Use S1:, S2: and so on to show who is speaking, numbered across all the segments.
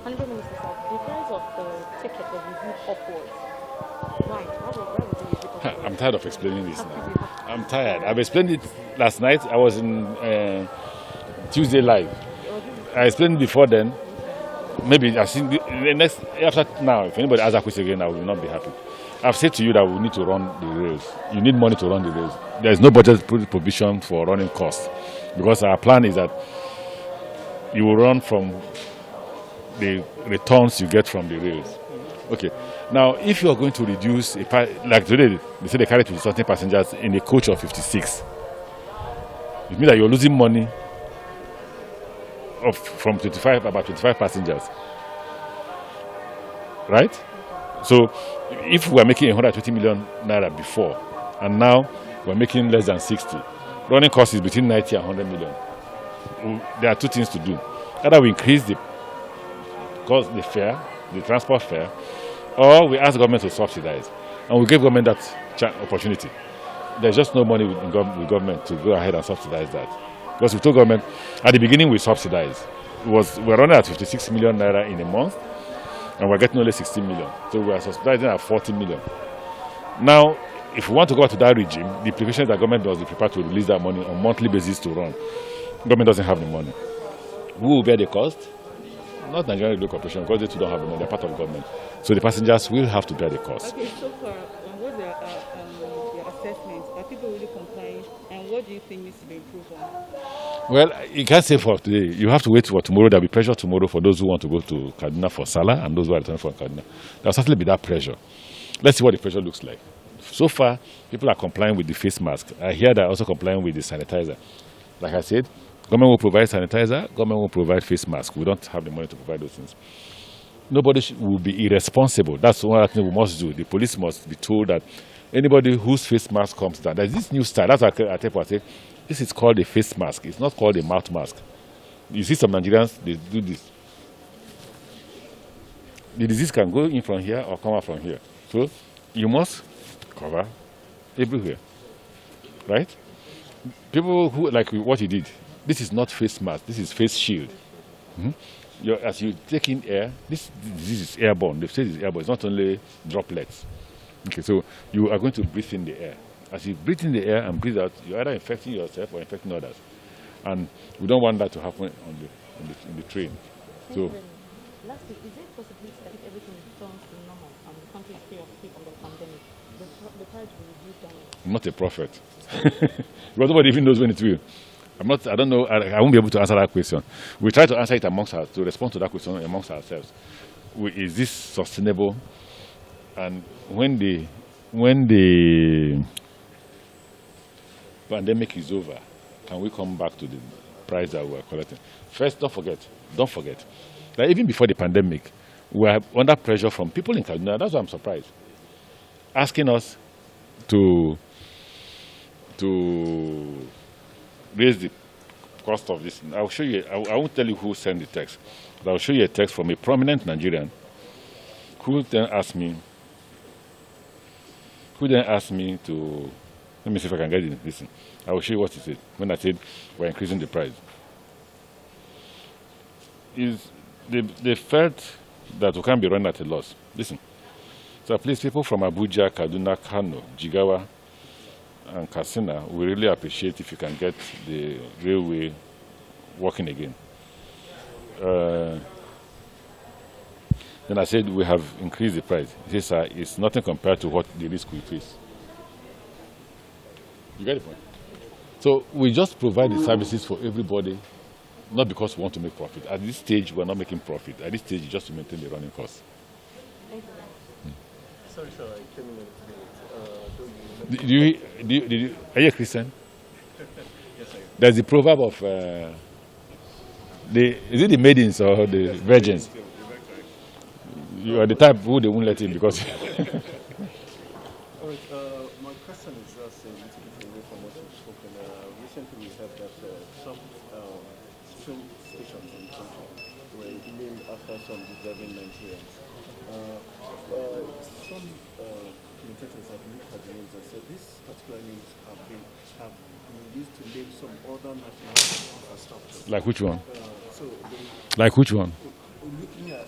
S1: Honorable Minister, sir, the price of the ticket was reviewed upwards. Why? Why was it reviewed
S2: I'm
S1: upwards?
S2: tired of explaining this
S1: How could
S2: now.
S1: you have
S2: I'm tired. I've explained it last night. I was in Tuesday Live. I explained before then. Maybe I think the next after now, if anybody asks that question again, I will not be happy. I've said to you that we need to run the rails. You need money to run the rails. There is no budget provision for running costs because our plan is that you will run from the returns you get from the rails. Okay. Now, if you are going to reduce, like today, they say they carry 20 passengers in a coach of 56. It means that you're losing money from about 25 passengers. Right? So, if we were making 120 million naira before, and now we're making less than 60, running cost is between 90 and 100 million. There are two things to do. Either we increase the fare, the transport fare, or we ask government to subsidize. And we give government that opportunity. There's just no money with government to go ahead and subsidize that. Because we told government, at the beginning we subsidized. We're running at 56 million naira in a month, and we're getting only 16 million. So we are subsidizing at 40 million. Now, if we want to go back to that regime, the implication is that government must be prepared to release that money on a monthly basis to run. Government doesn't have the money. Who will bear the cost? Not Nigerian Railway Corporation, because they too don't have the money. They're part of the government. So the passengers will have to bear the cost.
S3: Okay, so far, what's your assessment? Are people really complying? And what do you think needs to be improved on?
S2: Well, you can't say for today. You have to wait for tomorrow. There'll be pressure tomorrow for those who want to go to Kaduna for Salah and those who are returning from Kaduna. There'll certainly be that pressure. Let's see what the pressure looks like. So far, people are complying with the face mask. I hear they're also complying with the sanitizer. Like I said, government will provide sanitizer, government will provide face mask. We don't have the money to provide those things. Nobody will be irresponsible. That's one thing we must do. The police must be told that anybody whose face mask comes down, there's this new style. That's what I tell people, this is called a face mask. It's not called a mouth mask. You see some Nigerians, they do this. The disease can go in from here or come out from here. So you must cover everywhere. Right? People who, like what you did, this is not face mask, this is face shield. As you take in air, this disease is airborne. They say it's airborne. It's not only droplets. Okay, so you are going to breathe in the air. As you breathe in the air and breathe out, you're either infecting yourself or infecting others. And we don't want that to happen in the train. So,
S1: lastly, is it possible that if everything returns to normal and the country is free from the pandemic, the price will reduce down?
S2: I'm not a prophet. Because nobody even knows when it will. I don't know. I won't be able to answer that question. We try to answer it to respond to that question amongst ourselves. Is this sustainable? And when the pandemic is over, can we come back to the price that we are collecting? First, don't forget that even before the pandemic, we were under pressure from people in Kaduna. That's why I'm surprised. Asking us to raise the cost of this. I'll show you. I won't tell you who sent the text, but I'll show you a text from a prominent Nigerian who then asked me to, let me see if I can get it. Listen, I will show you what he said when I said we're increasing the price. They felt that we can't be running at a loss. Listen, so please, people from Abuja, Kaduna, Kano, Jigawa, and Katsina, we really appreciate if you can get the railway working again. Then I said we have increased the price. He says, sir, it's nothing compared to what the risk we face. You get the point? So we just provide the services for everybody, not because we want to make profit. At this stage, we're not making profit. At this stage, it's just to maintain the running costs.
S4: Sorry, sir, I came in a minute.
S2: Are you a Christian?
S4: Yes, I am.
S2: There's the proverb of is it the maidens or the virgins? You are the type who they won't let in because.
S4: All right, my question is just a little bit away from what you've spoken. Recently, we heard that some train stations in the country were named after some deserving Nigerians. Some commentators have looked at the names and said these particular names have been used to name some other national infrastructure.
S2: Like which one?
S4: So
S2: Like which one?
S4: looking at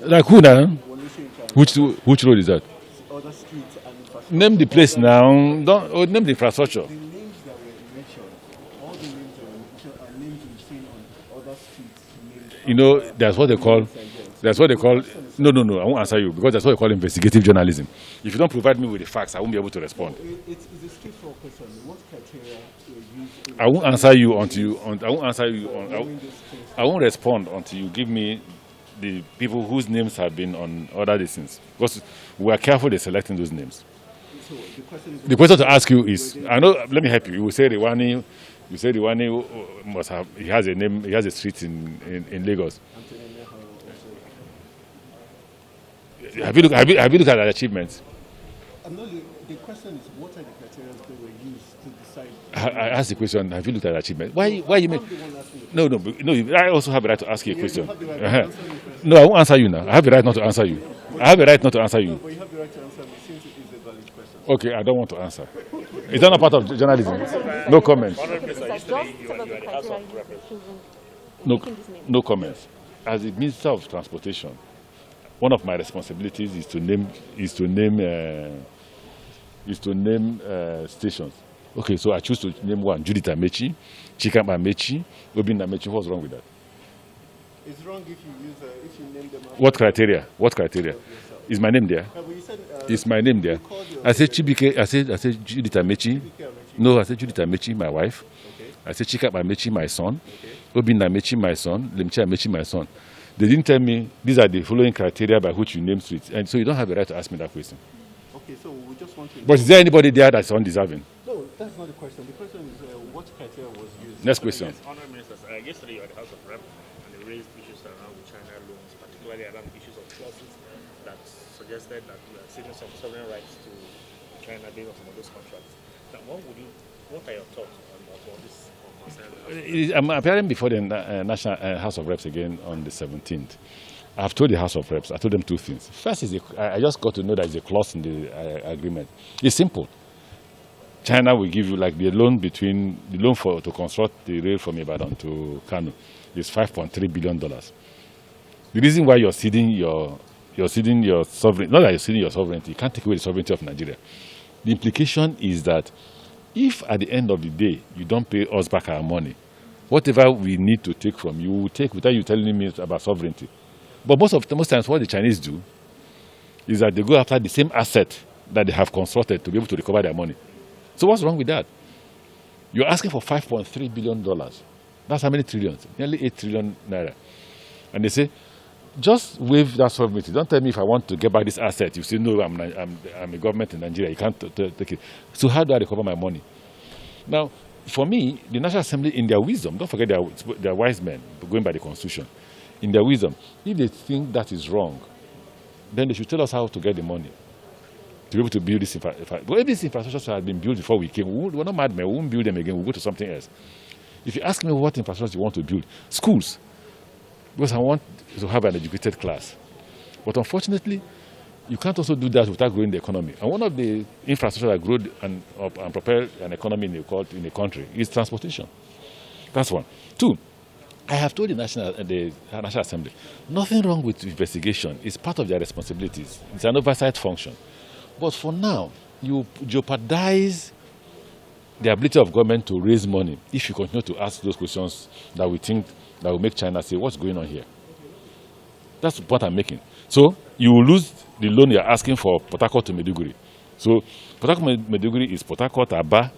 S2: Like who now?
S4: When you say infrastructure,
S2: Which road is that?
S4: other streets and infrastructure.
S2: Name the place now. Don't name the infrastructure.
S4: The names that were mentioned, all the names that were mentioned are names we've seen on other streets named.
S2: You know, that's what they call. That's what they call. No. I won't answer you because that's what they call investigative journalism. If you don't provide me with the facts, I won't be able to respond.
S4: It's a straightforward question. What criteria were used in
S2: I won't answer you until you. I won't answer you.
S4: naming this case?
S2: I won't respond until you give me the people whose names have been on other listings. Because we are careful in selecting those names.
S4: So the question is,
S2: The question to ask you is, I know. Let me help you. You will say Rwani. You say Rwani must have. He has a name. He has a street in Lagos. Have you looked at the achievements?
S4: I'm not, the question is, what are the criteria that were used to decide?
S2: I asked the question. Have you looked at the achievement? Why you make?
S4: I'm the one asking the
S2: No. I also have the right to ask you a question.
S4: have the right to answer me first.
S2: No, I won't answer you now. I have the right not to answer you. I have the right not to answer you.
S4: But you have the right to answer me since it is a valid question.
S2: Okay, I don't want to answer. Is that not part of journalism? No comment.
S1: It's like just some of the criteria you've chosen.
S2: No,
S1: Making this name.
S2: no comments. As the Minister of Transportation, one of my responsibilities is to name stations. Okay, so I choose to name one: Judith Amechi, Chikapa Amechi, Obin Amechi. What's wrong with that?
S4: It's wrong if you use, if you name them after
S2: What criteria? What criteria? Is my name there?
S4: No, but you said,
S2: Is my name there? I said Chibike. I said Judith Amechi. No, I said Judith Amechi, my wife.
S4: okay.
S2: I said Chikapa Amechi, my son. Obin Amechi, my son. Lemchi Amechi, my son. They didn't tell me these are the following criteria by which you name streets, and so you don't have a right to ask me that question.
S4: Okay, so we just want to.
S2: But is there anybody there that's undeserving?
S4: No, that's not the question. The question is, what criteria was used?
S2: Next question.
S5: Honourable Ministers, yesterday you were at the House of Rep and they raised issues around China loans, particularly around issues of clauses that suggested that we are ceding some sovereign rights to China based on some of those contracts. Now, what are your thoughts on this concern?
S2: I'm appearing before the National House of Reps again on the 17th. I've told the House of Reps, I told them two things. First is, I just got to know that there's a clause in the agreement. It's simple. China will give you, like the loan to construct the rail from Ibadan to Kano is $5.3 billion. The reason why you're ceding your sovereignty, not that you're ceding your sovereignty, you can't take away the sovereignty of Nigeria. The implication is that if at the end of the day you don't pay us back our money, whatever we need to take from you, we will take without you telling me about sovereignty. But most times what the Chinese do is that they go after the same asset that they have constructed to be able to recover their money. So what's wrong with that? You're asking for $5.3 billion. That's how many trillions? Nearly 8 trillion naira. And they say, just waive that sovereignty. Don't tell me if I want to get back this asset. You say, no, I'm a government in Nigeria. You can't take it. So how do I recover my money? Now, for me, the National Assembly, in their wisdom, don't forget they're wise men, going by the Constitution. In their wisdom, if they think that is wrong, then they should tell us how to get the money to be able to build this infrastructure. But if this infrastructure had been built before we came, we're not madmen. We won't build them again. We'll go to something else. If you ask me what infrastructure you want to build, schools, because I want to have an educated class. But unfortunately, you can't also do that without growing the economy. And one of the infrastructure that grow and propel an economy in a country is transportation. That's one. Two, I have told the National Assembly, nothing wrong with investigation. It's part of their responsibilities. It's an oversight function. But for now, you jeopardize the ability of government to raise money if you continue to ask those questions that we think that will make China say, what's going on here? That's the point I'm making. So you will lose the loan you're asking for Port Harcourt to Maiduguri. So Port Harcourt Maiduguri is Port Harcourt, Aba,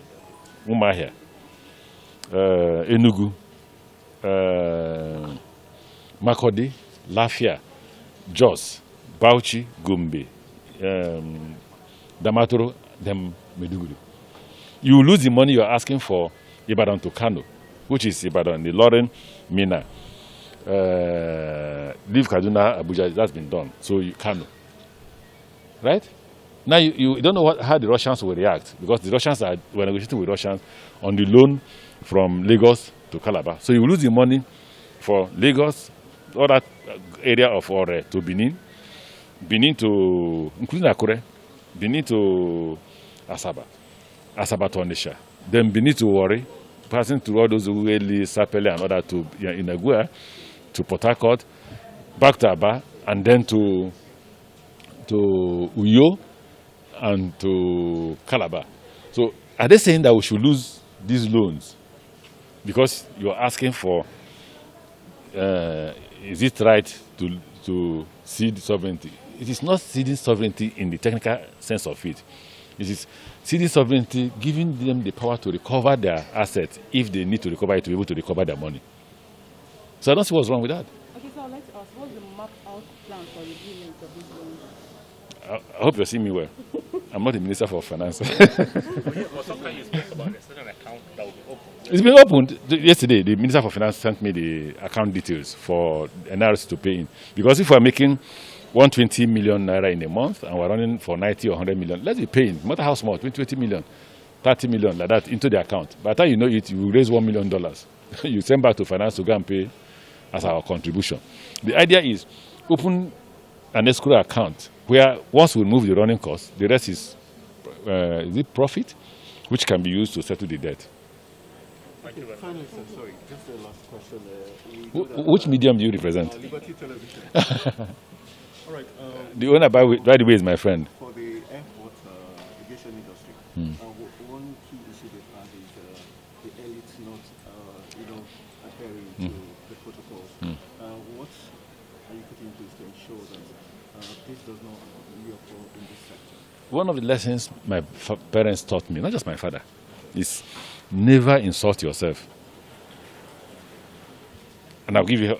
S2: Umuahia, Enugu, Makurdi, Lafia, Jos, Bauchi, Gombe, Damaturu, then Maiduguri. You lose the money you're asking for Ibadan to Kano, which is Ibadan, the Loren, Mina. Leave Kaduna, Abuja, that's been done. So you Kano. Right? Now you don't know how the Russians will react, because the Russians were negotiating with Russians on the loan from Lagos to Calabar. So you lose the money for Lagos, all that area of Ore to Benin, Benin to, including Akure, Benin to Asaba, Asaba to Onitsha, then Benin to Warri, passing through all those Ueli, Sapele and other to Inagua, to Port Harcourt, back to Aba, and then to Uyo and to Calabar. So are they saying that we should lose these loans because you're asking for, is it right to cede sovereignty? It is not ceding sovereignty in the technical sense of it. It is ceding sovereignty, giving them the power to recover their assets if they need to recover it to be able to recover their money. So I don't see what's wrong with that.
S3: Okay, so let's ask, what's the mapped out plan for repayment of these loans?
S2: I hope you're seeing me well. I'm not the Minister for Finance.
S5: Well, sometimes you speak about a certain account that will be open.
S2: It's been opened. Yesterday, the Minister for Finance sent me the account details for NRC to pay in. Because if we're making 120 million naira in a month and we're running for 90 or 100 million, let's be paying, no matter how small, 20 million, 30 million, like that, into the account. By the time you know it, you will raise $1 million. You send back to Finance to go and pay as our contribution. The idea is open an escrow account where once we remove the running costs, the rest is it profit, which can be used to settle the debt.
S5: Thank you very much.
S4: Finally, sir, sorry, just a last question. We know that,
S2: Which medium do you represent?
S4: Liberty Television. All right.
S2: The owner, by the way, is my friend.
S4: For the airport aviation industry, one key issue they've had is the elites not, adhering to the protocols. What are you putting in place to ensure that this does not reoccur in this sector?
S2: One of the lessons my parents taught me, not just my father, is never insult yourself. And I'll give you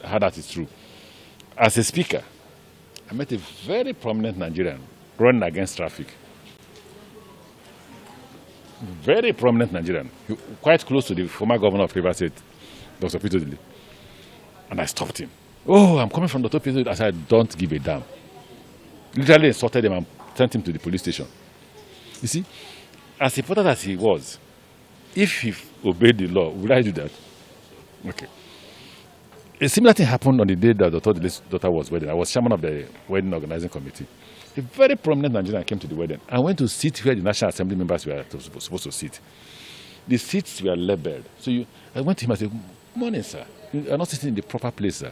S2: how that is true. As a speaker, I met a very prominent Nigerian running against traffic. Very prominent Nigerian, quite close to the former governor of Rivers State, Dr. Peter Dili. And I stopped him. Oh, I'm coming from Dr. Peter Dili. I said, don't give a damn. Literally insulted him and sent him to the police station. You see, as important as he was, if he obeyed the law, would I do that? Okay. A similar thing happened on the day that Dr. Dili's daughter was wedding. I was chairman of the wedding organizing committee. A very prominent Nigerian came to the wedding and went to sit where the National Assembly members were supposed to sit. The seats were labeled. So I went to him and said, morning, sir. You are not sitting in the proper place, sir.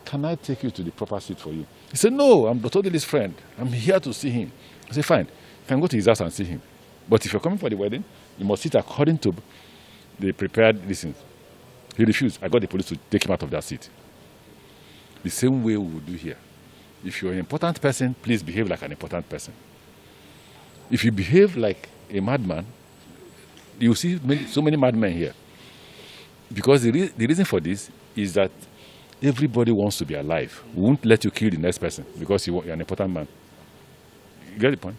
S2: Can I take you to the proper seat for you? He said, no, I'm Dr. Dili's friend. I'm here to see him. I said, fine. You can go to his house and see him. But if you're coming for the wedding, you must sit according to the prepared listings. He refused. I got the police to take him out of that seat. The same way we would do here. If you're an important person, please behave like an important person. If you behave like a madman, you see so many madmen here. Because the reason for this is that everybody wants to be alive. We won't let you kill the next person because you're an important man. You get the point?